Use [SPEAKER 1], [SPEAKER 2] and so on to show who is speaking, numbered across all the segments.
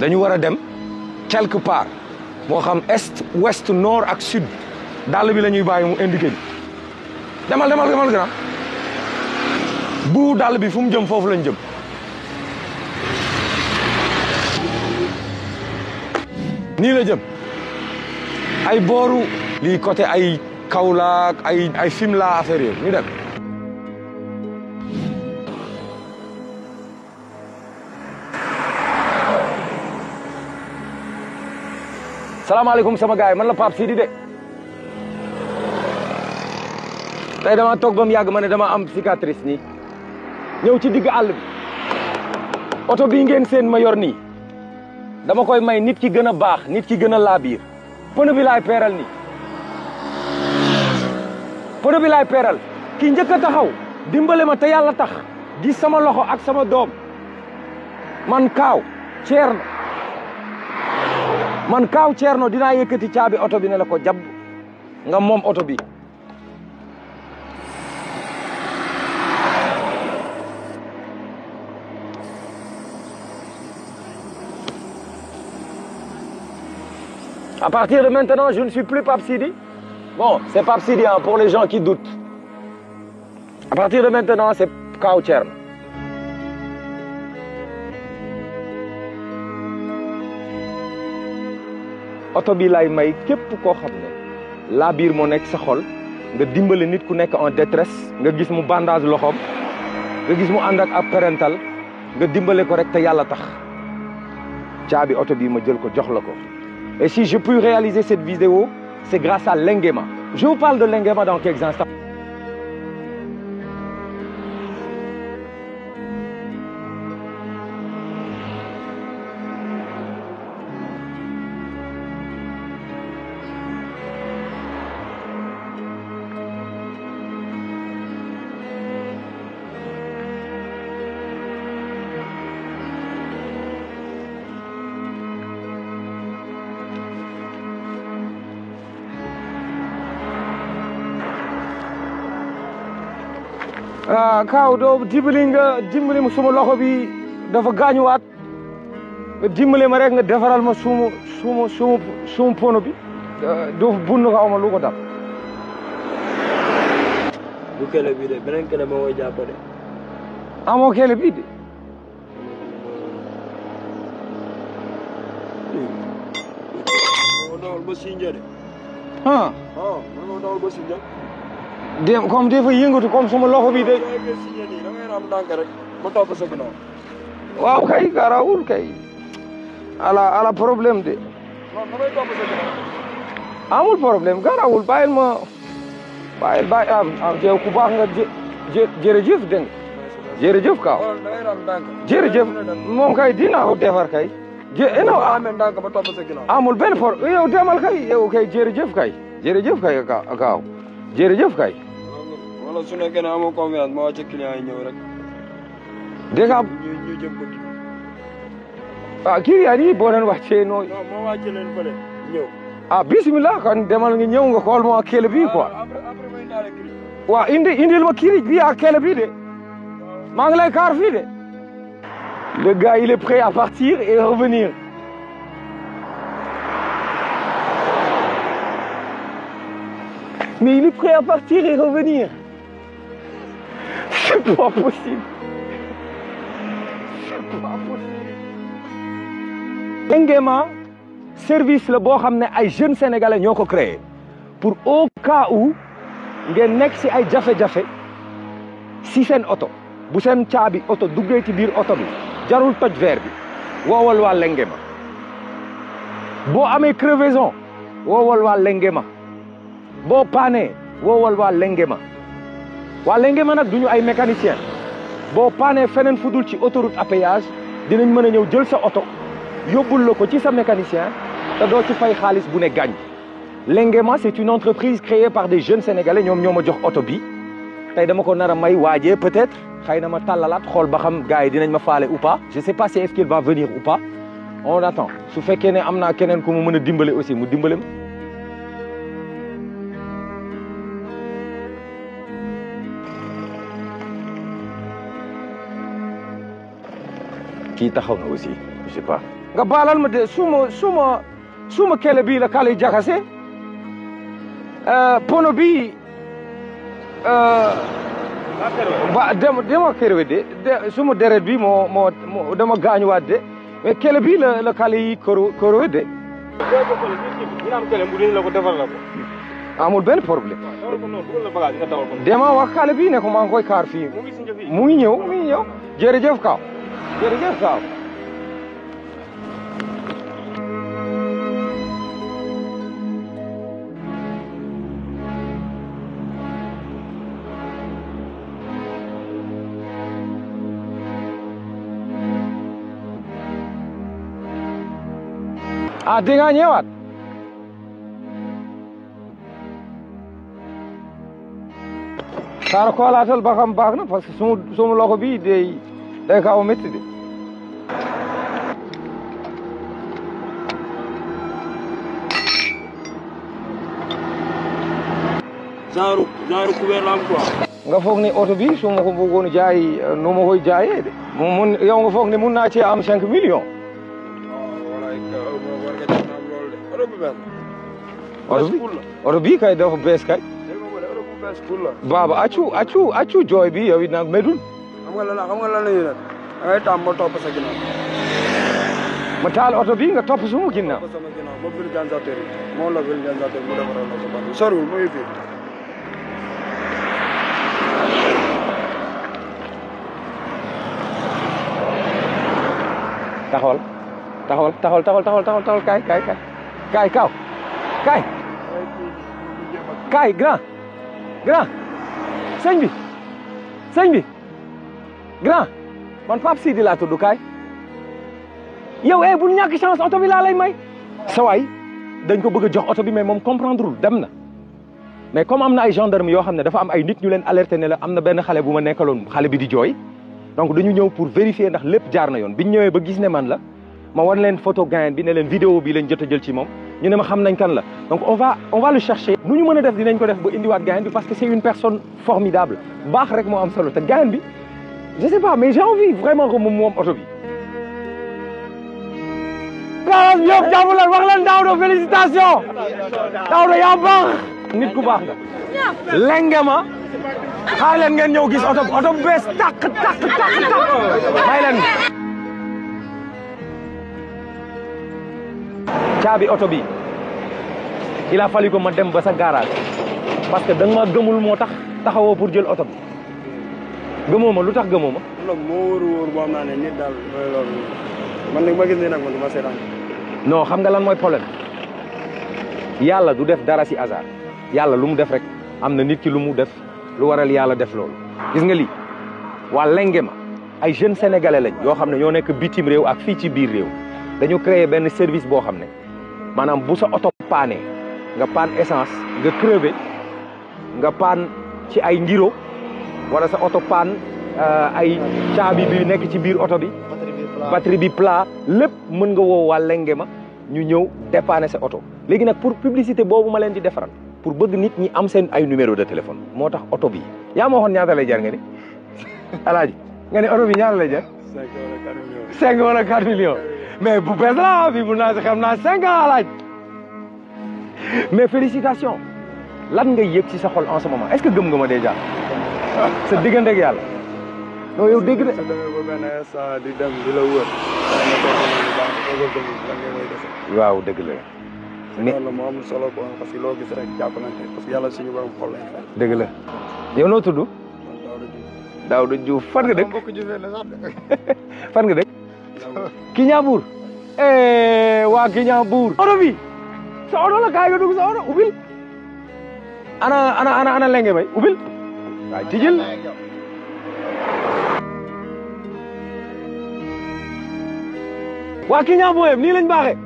[SPEAKER 1] dañu war a dem quelque part moo xam est ouest nord ak sud dàll bi la ñuy bàyyi mu indiqué ñu demal grand bu dàll bi fu mu jëm foofu lañ jëm nii la jëm ay booru lii côté ay Kaolack ay Fimela affaire yooyu ñu dem salaamaaleykum sama gars yi man la Pape Sidi de tey dama toog ba mu yàgg ma ne dama am cicatrice nii ñëw ci digg àll bi oto bii ngeen seen ma yor nii dama koy may nit ki gën a baax nit ki gën a laabiir pneu bi laay peeral nii pneu bi laay peeral ki njëkk a taxaw dimbale ma te yàlla tax gis sama loxo ak sama doom man Kaaw Thierno dinaa yëkkati caabi oto bi ne la ko jàpp nga moom oto bi à partir de maintenant je ne suis plus Pape Sidi bon c'est Pape Sidi hein, pour les gens qui doutent à partir de maintenant c'est Kaaw Thierno oto bi lay may képp koo xam ne laa biir moo nekk sa xol nga dimbale nit ku nekk en détresse nga gis mu bandage loxoom nga gis mu ànd ak parental nga dimbale ko rek te yàlla tax caabi oto bi ma jël ko jox la ko et si je puis réaliser cette vidéo c'est grâce à Lengema je vous parle de Lengema dans quelques instants. Kaaw doo dimbali ma suma loxo bi dafa gaañuwaat nga dimbali ma rek nga defaral ma suma pono bi doo bunn xaw ma lu ko dal
[SPEAKER 2] du kele bi de beneen kele ma koy jàpp de
[SPEAKER 1] amoo kele bi de
[SPEAKER 2] dawal ba Sindia de
[SPEAKER 1] man
[SPEAKER 2] dawal ba Sindia
[SPEAKER 1] dem comme dafa yëngatu comme sama loxo bi de.
[SPEAKER 2] da ngay ram ndànk rek ba topp sa ginnaaw.
[SPEAKER 1] waaw kay garawul kay. ala problème de.
[SPEAKER 2] non damay topp sa ginnaaw.
[SPEAKER 1] amul problème garawul bàyyil ma yow ku baax nga jërëjëf dégg nga jërëjëf Kaaw.
[SPEAKER 2] da ngay ram ndànk.
[SPEAKER 1] jërëjëf moom kay dinaa ko defar kay.
[SPEAKER 2] amee ndànk ba topp sa ginnaaw.
[SPEAKER 1] amul benn problème yow demal kay yow kay jërëjëf kay Kaaw jërëjëf kay.
[SPEAKER 2] wala su nekkee ne amoo confiance ma wàcce client yi ñëw rek.
[SPEAKER 1] dégg nga.
[SPEAKER 2] ñu jëm ko kii.
[SPEAKER 1] client yi boo leen wàccee nooy.
[SPEAKER 2] non ma wàcce leen fële ñëw.
[SPEAKER 1] bismillah kon demal nga ñëw nga xool ma kele bi quoi.
[SPEAKER 2] après may indaale kii.
[SPEAKER 1] waaw indil ma kii bi ak kele bi de. maa ngi lay kaar fii de. le gars il est prêt à partir et revenir. Mais il est prêt à partir et revenir. C'est pas possible. C'est pas possible. Lengema service la boo xam ne ay jeunes sénégalais ñoo ko créé pour au cas où ngeen nekk si ay jafe-jafe si seen oto bu seen caabi oto duggee ci biir oto bi jarul toj verre bi woowal waa Lengema boo amee crevaison woowal waa Lengema boo paanee woowal waa Lengema nag duñu ay mécanicien boo paanee feneen fudul ci autoroute à péage dinañ mën a ñëw jël sa oto yóbbul la ko ci sa mécanicien te doo ci fay xaalis bu ne gàññ Lengema c'est une entreprise créée par des jeunes sénégalais ñoom ñoo ma jox oto bi tey dama ko nar a may waajee peut-être xëy na ma tàllalaat xool ba xam gars yi dinañ ma faale ou pas je sais pas si est-ce qu'il va venir ou pas on attend su fekkee ne am naa keneen ku mu mën a dimbale aussi mu dimbale ma kii taxaw na aussi je sais pas. nga baalal ma de suma kele bii la kale jaxase pono bi ba dama kerewe de suma deret bi moo dama gaañuwaat de mais kele bii la kale yi korowe de. amul benn problème. dama wax xale bi ne ko maa ngi koy kaar fii mu ngi ñëw jërëjëf Kaaw jërëjëf Kaaw. ah di nga ñëwaat. xaaral xoolaatal ba xam baax na parce que suma loxo bi day kaw a métti de.
[SPEAKER 2] genre couvert la am quoi.
[SPEAKER 1] nga foog ne oto bi su ma ko bëggoon jaay nu ma koy jaayee de. yow nga foog ne mun naa cee am 5 millions. oto bi kay dafa bees kay. baaba accu jooy bi yow it nag medul.
[SPEAKER 2] xam nga lan la ñuy def da ngay taam ma topp sa ginnaaw.
[SPEAKER 1] ma taal oto bi nga topp suma ginnaaw.
[SPEAKER 2] topp sama ginnaaw ma vulgarisateur yi moo la vulgarisateur mu defaral la sa bàtt soriwul mu ngi fii. taxawal kaay grand sëñ bi grand man Pape Sidi laa tudd kaay yow bul ñàkk chance oto bi laa lay may sa waay dañ ko bëgg a jox oto bi mais moom comprendrewul dem na mais comme am na ay gendarme yoo xam ne dafa am ay nit ñu leen alerté ne la am na benn xale bu ma nekkaloon xale bi di jooy donc dañu ñëw pour vérifier ndax lépp jaar na yoon biñ ñëwee ba gis ne man la ma wan leen photo gain bi ne leen vidéo bi lañ jot a jël ci moom ñu ne ma xam nañ kan la donc on va le chercher nu ñu mën a def dinañ ko def ba indiwaat gain bi parce que c'est une personne formidable baax rek moo am solo te gain bi je sais pas mais j'ai envie vraiment que moom moom oto bi. Galas Diop jàmm leen wax leen Daouda félicitation Daouda yaa baax nit ku baax nga. lenge ma xaar leen ngeen ñëw gis oto bu bees tàq xaar leen. caabi oto bi il a fallu que ma dem ba sa garage parce que da nga ma gëmul moo tax taxawoo pour jël oto bi gëmoo ma lu tax gëmoo ma. loolu moo wóor boo xam naa ne nit daal loolu man nag ma gis ne nag man du ma seetaan.
[SPEAKER 1] non xam nga lan mooy problème yàlla du def dara si hasard yàlla lu mu def rek am na nit ki lu mu def lu waral yàlla def loolu. gis nga lii waa lenge ma ay jeunes sénégalais lañ yoo xam ne ñoo nekk bitim réew ak fii ci biir réew dañu créer benn service boo xam ne. maanaam bu sa oto paanee nga paan essence nga crevé nga paan ci ay ngiro wala sa oto paan ay caabi bi nekk ci biir oto bi batterie bi plat lépp mën nga woo waa lenge ma ñu ñëw dépanner sa oto léegi nag pour publicité boobu ma leen di defaral pour bëgg nit ñi am seen ay numéro de téléphone moo tax oto bi yaa ma waxoon ñaata lay jar nga ni alaaji nga ne oto bi ñaata lay jar 5 wala 4 millions mais bu bees la bi mun naa si xam naa 5 ans laaj mais félicitations lan ngay yëg ci sa xol en ce moment est-ce que gëm nga ma déjà sa diggante ak yàlla non yow dégg de.
[SPEAKER 2] ba benn instant di dem di la wër.
[SPEAKER 1] waaw dëgg la.
[SPEAKER 2] mais loolu moo am solo quoi parce que loo gis rek jàppalante parce que yàlla suñu borom xol lañ fay.
[SPEAKER 1] dëgg la yow noo tudd. Daouda Diouf fan nga dëkk. fan nga dëkk. Kiñaabuur. waa Kiñaabuur. oto bi sa oto la kaay nga dugg sa oto ubbil. ana lenge may ubbil. waay tijjel. waa Kiñaabuur nii lañ baaxee.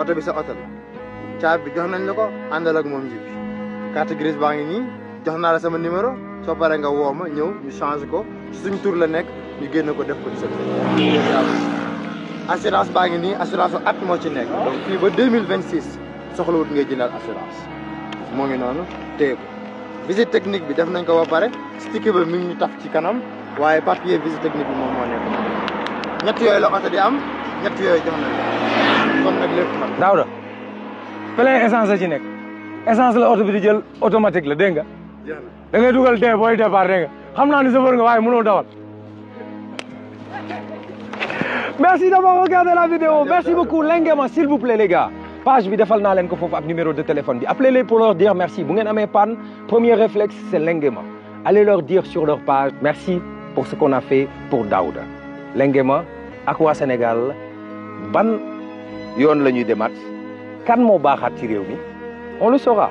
[SPEAKER 3] oto bi sa oto la caabi bi jox nañ la ko àndal ak moom ji bi carte grise baa ngi nii jox naa la sama numéro soo paree nga woo ma ñëw ñu change ko suñ tur la nekk ñu génn ko def ko ci sa assurance baa ngi nii assurance at moo ci nekk donc fii ba 2026 soxlawut ngay jëndal assurance moo ngi noonu téye ko visite technique bi def nañ ko ba pare sticker ba mi ngi ñu taf ci kanam waaye papier visite technique bi moom moo nekk ñett yooyu la oto di am ñett yooyu jox nañ kon nag lépp nag
[SPEAKER 2] Daouda plein essence la ci nekk essence la oto bi di jël automatique la dégg nga da ngay dugal dee booy départ dégg nga xam naa ni chauffeur nga waaye mënoo dawal.
[SPEAKER 1] Merci d'avoir regardé la vidéo. Merci beaucoup. Lengema, s'il vous plaît, les gars. Page bi defal naa leen ko foofu ak numéro de téléphone bi. Appelez-les pour leur dire merci. Bu ngeen amee panne, premier réflexe, c'est Lengema. Allez leur dire sur leur page merci pour ce qu'on a fait pour Daouda. Lengema ak waa Sénégal ban yoon la ñuy demaat kan moo baaxaat ci réew mi on le saura.